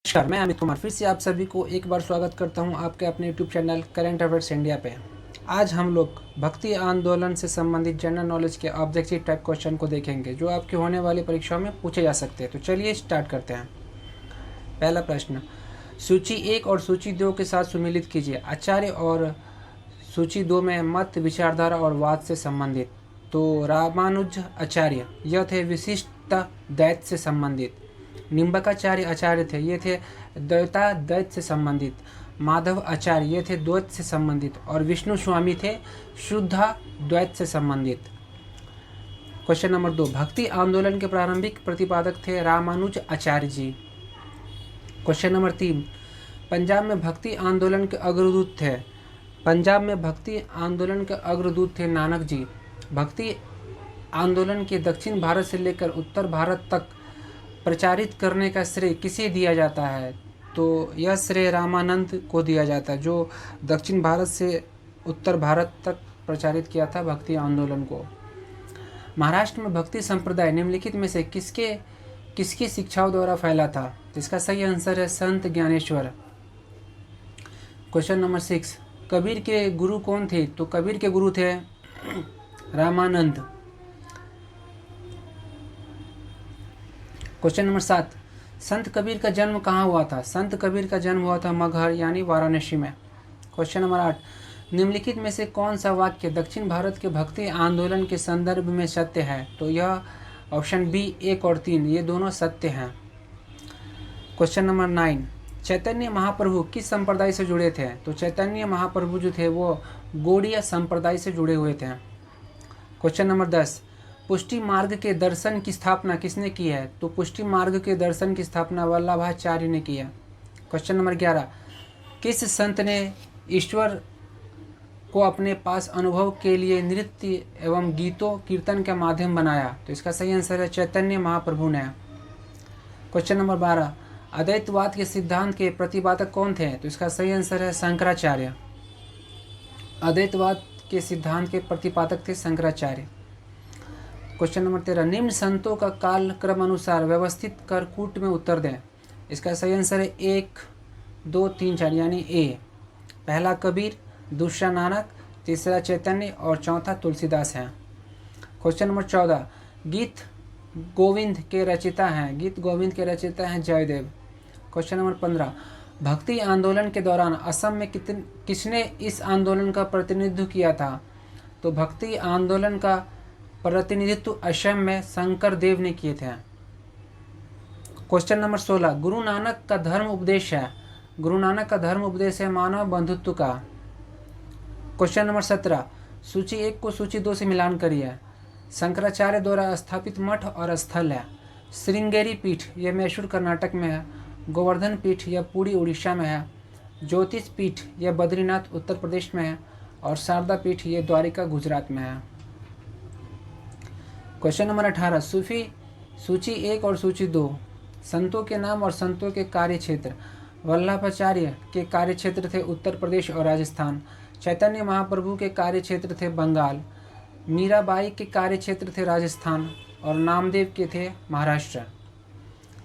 नमस्कार, मैं अमित कुमार फिर से आप सभी को एक बार स्वागत करता हूं आपके अपने YouTube channel current affairs India पे। आज हम लोग भक्ति आंदोलन से संबंधित जनरल नॉलेज के ऑब्जेक्टिव टाइप क्वेश्चन को देखेंगे जो आपकी होने वाली परीक्षाओं में पूछे जा सकते हैं। तो चलिए स्टार्ट करते हैं। पहला प्रश्न, सूची 1 और सूची 2 के साथ सुमिलित कीजिए। आचार्य और सूची 2 में मत, विचारधारा और वाद से संबंधित। तो रामानुज आचार्य यह थे विशिष्ट द्वैत से संबंधित। निम्बकाचार्य आचार्य थे, ये थे द्वैता द्वैत से संबंधित। माधव आचार्य ये थे द्वैत से संबंधित। और विष्णु स्वामी थे शुद्धा द्वैत से संबंधित। क्वेश्चन नंबर 2, भक्ति आंदोलन के प्रारंभिक प्रतिपादक थे रामानुज आचार्य जी। क्वेश्चन नंबर 3, पंजाब में भक्ति आंदोलन के अग्रदूत थे। पंजाब में भक्ति आंदोलन के अग्रदूत थे नानक जी। भक्ति आंदोलन के दक्षिण भारत से लेकर उत्तर भारत तक प्रचारित करने का श्रेय किसे दिया जाता है? तो यह श्रेय रामानंद को दिया जाता है जो दक्षिण भारत से उत्तर भारत तक प्रचारित किया था भक्ति आंदोलन को। महाराष्ट्र में भक्ति संप्रदाय निम्नलिखित में से किसकी शिक्षाओं द्वारा फैला था? जिसका सही आंसर है संत ज्ञानेश्वर। क्वेश्चन नंबर 6, कबीर के गुरु कौन थे? तो कबीर के गुरु थे रामानंद। क्वेश्चन नंबर 7, संत कबीर का जन्म कहाँ हुआ था? संत कबीर का जन्म हुआ था मगहर यानी वाराणसी में। क्वेश्चन नंबर 8, निम्नलिखित में से कौन सा वाक्य दक्षिण भारत के भक्ति आंदोलन के संदर्भ में सत्य है? तो यह ऑप्शन बी 1 और 3 ये दोनों सत्य हैं। क्वेश्चन नंबर 9, चैतन्य महाप्रभु किस संप्रदाय से जुड़े थे? तो चैतन्य महाप्रभु जो थे वो गौड़ीय संप्रदाय से जुड़े हुए थे। क्वेश्चन नंबर 10, पुष्टि मार्ग के दर्शन की स्थापना किसने की है? तो पुष्टि मार्ग के दर्शन की स्थापना वल्लभाचार्य ने की है। क्वेश्चन नंबर 11, किस संत ने ईश्वर को अपने पास अनुभव के लिए नृत्य एवं गीतों कीर्तन का माध्यम बनाया? तो इसका सही आंसर है चैतन्य महाप्रभु ने। क्वेश्चन नंबर 12, अद्वैतवाद के सिद्धांत के प्रतिपादक कौन थे? तो इसका सही आंसर है शंकराचार्य। अद्वैतवाद के सिद्धांत के प्रतिपादक थे शंकराचार्य। क्वेश्चन नंबर 13, निम्न संतों का काल क्रम अनुसार व्यवस्थित कर कूट में उत्तर दें। इसका सही आंसर है 1, 2, 3, 4 यानी ए। पहला कबीर, दूसरा नानक, तीसरा चैतन्य और चौथा तुलसीदास है। क्वेश्चन नंबर 14, गीत गोविंद के रचयिता हैं जयदेव। क्वेश्चन नंबर 15, भक्ति आंदोलन के दौरान असम में किसने इस आंदोलन का प्रतिनिधित्व किया था? तो भक्ति आंदोलन का प्रतिनिधित्व असम में शंकर देव ने किए थे। क्वेश्चन नंबर 16, गुरु नानक का धर्म उपदेश है मानव बंधुत्व का। क्वेश्चन नंबर 17, सूची 1 को सूची 2 से मिलान करिए। शंकराचार्य द्वारा स्थापित मठ और स्थल है श्रृंगेरी पीठ, यह मैसूर कर्नाटक में है। गोवर्धन पीठ यह पुरी उड़ीसा में है। ज्योतिष पीठ यह बद्रीनाथ उत्तर प्रदेश में है। और शारदा पीठ यह द्वारिका गुजरात में है। क्वेश्चन नंबर 18, सूची 1 और सूची 2, संतों के नाम और संतों के कार्य क्षेत्र। वल्लभाचार्य के कार्य क्षेत्र थे उत्तर प्रदेश और राजस्थान। चैतन्य महाप्रभु के कार्य क्षेत्र थे बंगाल। मीराबाई के कार्य क्षेत्र थे राजस्थान और नामदेव के थे महाराष्ट्र।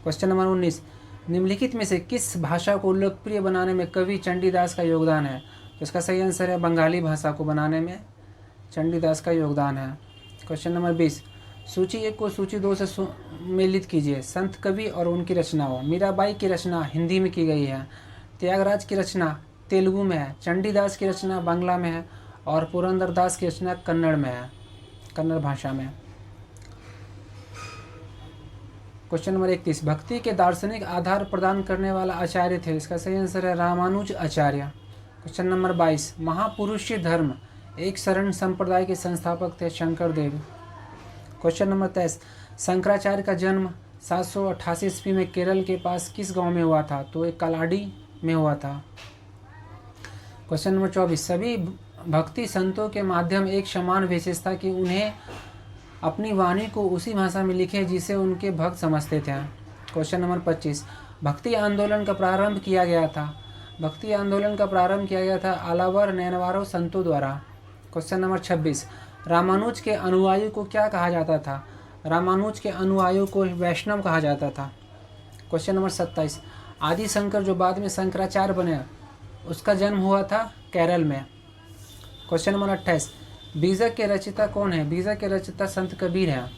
क्वेश्चन नंबर 19, निम्नलिखित में से किस भाषा को लोकप्रिय बनाने में कवि चंडीदास का योगदान है? तो इसका सही आंसर है बंगाली भाषा को बनाने में चंडीदास का योगदान है। क्वेश्चन नंबर 20, सूची 1 को सूची 2 से सम्मिलित कीजिए। संत कवि और उनकी रचनाओं। मीराबाई की रचना हिंदी में की गई है। त्यागराज की रचना तेलुगु में है। चंडीदास की रचना बांग्ला में है। और पुरंदरदास की रचना कन्नड़ में है, कन्नड़ भाषा में। क्वेश्चन नंबर 31, भक्ति के दार्शनिक आधार प्रदान करने वाला आचार्य थे? इसका सही आंसर है रामानुज आचार्य। क्वेश्चन नंबर 22, महापुरुष धर्म एक शरण संप्रदाय के संस्थापक थे शंकर देव। क्वेश्चन नंबर 23, शंकराचार्य का जन्म 788 ईस्वी में केरल के पास किस गांव में हुआ था? तो एक कलाडी में हुआ था। क्वेश्चन नंबर 24, सभी भक्ति संतों के माध्यम एक समान विशेषता कि उन्हें अपनी वाणी को उसी भाषा में लिखे जिसे उनके भक्त समझते थे। क्वेश्चन नंबर 25, भक्ति आंदोलन का प्रारंभ किया गया था आलावर नैनवारो संतों द्वारा। क्वेश्चन नंबर 26, रामानुज के अनुयायी को क्या कहा जाता था? रामानुज के अनुयायियों को वैष्णव कहा जाता था। क्वेश्चन नंबर 27, आदि शंकर जो बाद में शंकराचार्य बने, उसका जन्म हुआ था केरल में। क्वेश्चन नंबर 28, बीजक के रचयिता कौन है? बीजक के रचयिता संत कबीर हैं।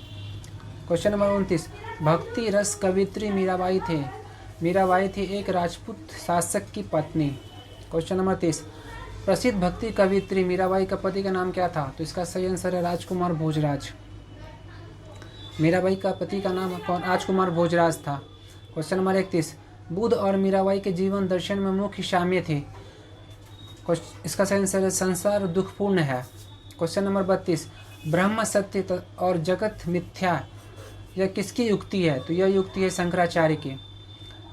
क्वेश्चन नंबर 29, भक्ति रस कवित्री मीराबाई थे। मीराबाई थी एक राजपूत शासक की पत्नी। क्वेश्चन नंबर 30, प्रसिद्ध भक्ति कवित्री मीराबाई का पति का नाम क्या था? तो इसका सही आंसर है राजकुमार भोजराज। मीराबाई का पति का नाम कौन? राजकुमार भोजराज था। क्वेश्चन नंबर 31, बुद्ध और मीराबाई के जीवन दर्शन में मुख्य साम्य थे। इसका सही आंसर है संसार दुखपूर्ण है। क्वेश्चन नंबर 32, ब्रह्म सत्य और जगत मिथ्या यह किसकी युक्ति है? तो यह युक्ति है शंकराचार्य की।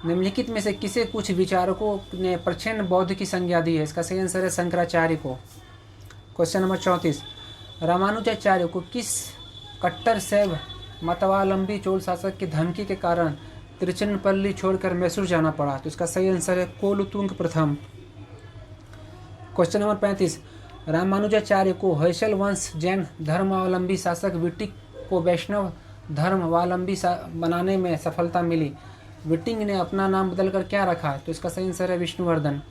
निम्नलिखित में से किसे कुछ विचारकों ने प्रच्छन्न बौद्ध की संज्ञा दी है? इसका सही आंसर है शंकराचार्य को। क्वेश्चन नंबर 34, रामानुजाचार्य को किस कट्टर शैव मतवालंबी चोल शासक की धमकी के कारण तिरुचिरापल्ली छोड़कर मैसूर जाना पड़ा? तो इसका सही आंसर है कोलुतुंग प्रथम। क्वेश्चन नंबर 35, रामानुजाचार्य को होयसल वंश जैन धर्मावलंबी शासक विटिक को वैष्णव धर्मावलंबी बनाने में सफलता मिली। विटिंग ने अपना नाम बदलकर क्या रखा? तो इसका सही आंसर है विष्णुवर्धन।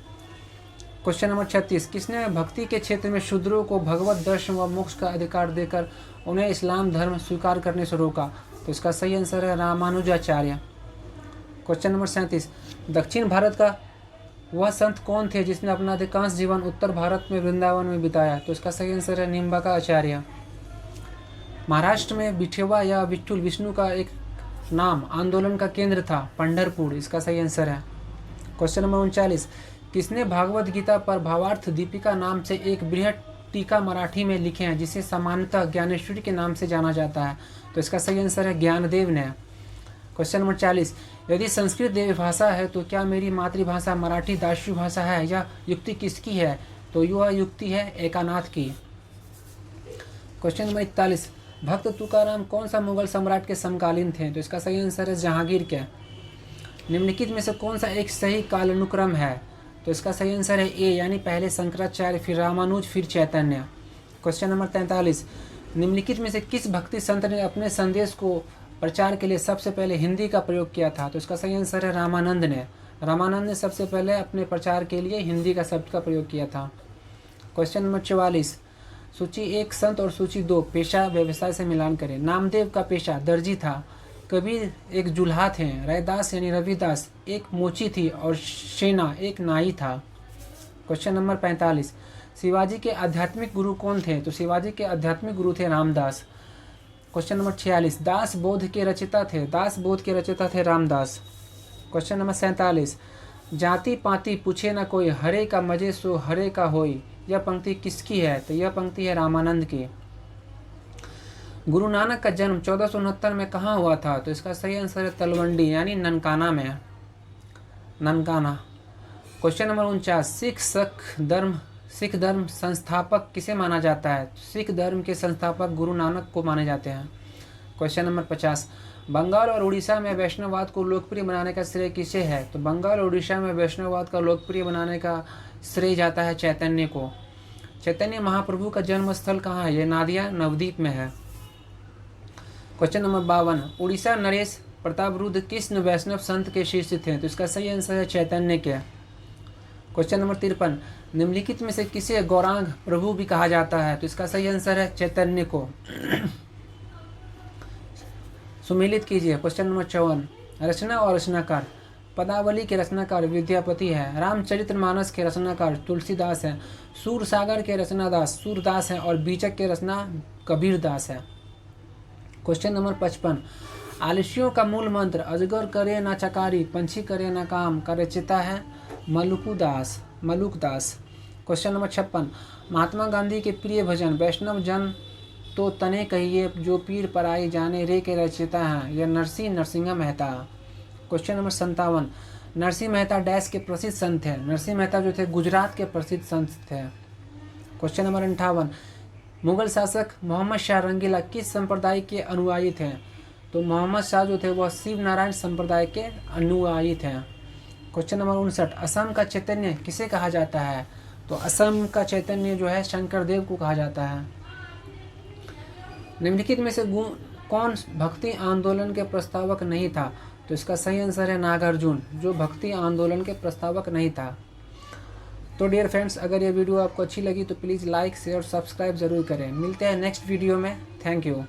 क्वेश्चन नंबर 36, किसने भक्ति के क्षेत्र में शूद्रों को भगवत दर्शन व मोक्ष का अधिकार देकर उन्हें इस्लाम धर्म स्वीकार करने से रोका? तो इसका सही आंसर है रामानुजाचार्य। क्वेश्चन नंबर 37, दक्षिण भारत का वह संत कौन थे जिसने अपना अधिकांश जीवन उत्तर भारत में वृंदावन में बिताया? तो इसका सही आंसर है निम्बाका आचार्य। महाराष्ट्र में विठेवा या विठुल विष्णु का एक नाम आंदोलन का केंद्र था पंढरपुर। इसका सही आंसर है। क्वेश्चन नंबर 39, किसने भागवत गीता पर भावार्थ दीपिका नाम से एक बृहद टीका मराठी में लिखे हैं जिसे सामान्यतः ज्ञानेश्वरी के नाम से जाना जाता है? तो इसका सही आंसर है ज्ञानदेव ने। क्वेश्चन नंबर 40, यदि संस्कृत देवी भाषा है तो क्या मेरी मातृभाषा मराठी दास्यु भाषा है? यह युक्ति किसकी है? तो यह युक्ति है एकानाथ की। क्वेश्चन नंबर 41, भक्त तुकाराम कौन सा मुगल सम्राट के समकालीन थे? तो इसका सही आंसर है जहांगीर के। निम्नलिखित में से कौन सा एक सही कालानुक्रम है? तो इसका सही आंसर है ए, यानी पहले शंकराचार्य, फिर रामानुज, फिर चैतन्य। क्वेश्चन नंबर 43, निम्नलिखित में से किस भक्ति संत ने अपने संदेश को प्रचार के लिए सबसे पहले हिंदी का प्रयोग किया था? तो इसका सही आंसर है रामानंद ने। रामानंद ने सबसे पहले अपने प्रचार के लिए हिंदी का शब्द का प्रयोग किया था। क्वेश्चन नंबर 44, सूची 1 संत और सूची 2 पेशा व्यवसाय से मिलान करें। नामदेव का पेशा दर्जी था, कबीर एक जुल्हा थे, रैदास यानी रविदास एक मोची थी और शेना एक नाई था। क्वेश्चन नंबर 45, शिवाजी के आध्यात्मिक गुरु कौन थे? तो शिवाजी के आध्यात्मिक गुरु थे रामदास। क्वेश्चन नंबर 46, दास बोध के रचयिता थे? दास बोध के रचयिता थे रामदास। क्वेश्चन नंबर 47, जाति पाति पूछे न कोई, हरे का मजे सो हरे का होई, यह पंक्ति किसकी है? तो यह पंक्ति है रामानंद की। गुरु नानक का जन्म 1469 में कहाँ हुआ था? तो इसका सही आंसर है तलवंडी यानी ननकाना में, ननकाना। क्वेश्चन नंबर 49, सिख धर्म संस्थापक किसे माना जाता है? सिख धर्म के संस्थापक गुरु नानक को माने जाते हैं। क्वेश्चन नंबर 50, बंगाल और उड़ीसा में वैष्णववाद को लोकप्रिय बनाने का श्रेय किसे है? तो बंगाल और उड़ीसा में वैष्णववाद का लोकप्रिय बनाने का श्रेय जाता है चैतन्य को। चैतन्य महाप्रभु का जन्म स्थल कहाँ है? यह नादिया नवद्वीप में है। क्वेश्चन नंबर 52, उड़ीसा नरेश प्रताप रुद्र किस वैष्णव संत के शिष्य थे? तो इसका सही आंसर है चैतन्य के। क्वेश्चन नंबर 53, निम्नलिखित में से किसे गौरांग प्रभु भी कहा जाता है? तो इसका सही आंसर है चैतन्य को। सुमेलित कीजिए। क्वेश्चन नंबर 54, रचना और रचनाकार। पदावली के रचनाकार विद्यापति है, रामचरितमानस के रचनाकार तुलसीदास है, सूरसागर के रचनादास सूरदास है और बीजक के रचना कबीरदास है। क्वेश्चन नंबर 55, आलस्यों का मूल मंत्र अजगर करे ना चकारी, पंछी करे ना काम का रचयिता है मलुकदास। क्वेश्चन नंबर 56, महात्मा गांधी के प्रिय भजन वैष्णव जन तो तने कहिए जो पीर पराई जाने रे के रचयिता हैं यह Narsinh Mehta. Question number 57, Narsinh Mehta dash के प्रसिद्ध संत थे? नरसिंह मेहता जो थे गुजरात के प्रसिद्ध संत थे। क्वेश्चन नंबर 58, मुगल शासक मोहम्मद शाह रंगीला किस संप्रदाय के अनुयायी थे? तो मोहम्मद शाह जो थे वह शिव नारायण संप्रदाय के अनुयायी थे। क्वेश्चन नंबर 59, असम का चैतन्य किसे कहा जाता है? तो असम का चैतन्य जो है शंकर देव को कहा जाता है। निम्नलिखित में से कौन भक्ति आंदोलन के प्रस्तावक नहीं था? तो इसका सही आंसर है नागार्जुन, जो भक्ति आंदोलन के प्रस्तावक नहीं था। तो डियर फ्रेंड्स, अगर ये वीडियो आपको अच्छी लगी तो प्लीज़ लाइक शेयर और सब्सक्राइब ज़रूर करें। मिलते हैं नेक्स्ट वीडियो में। Thank you.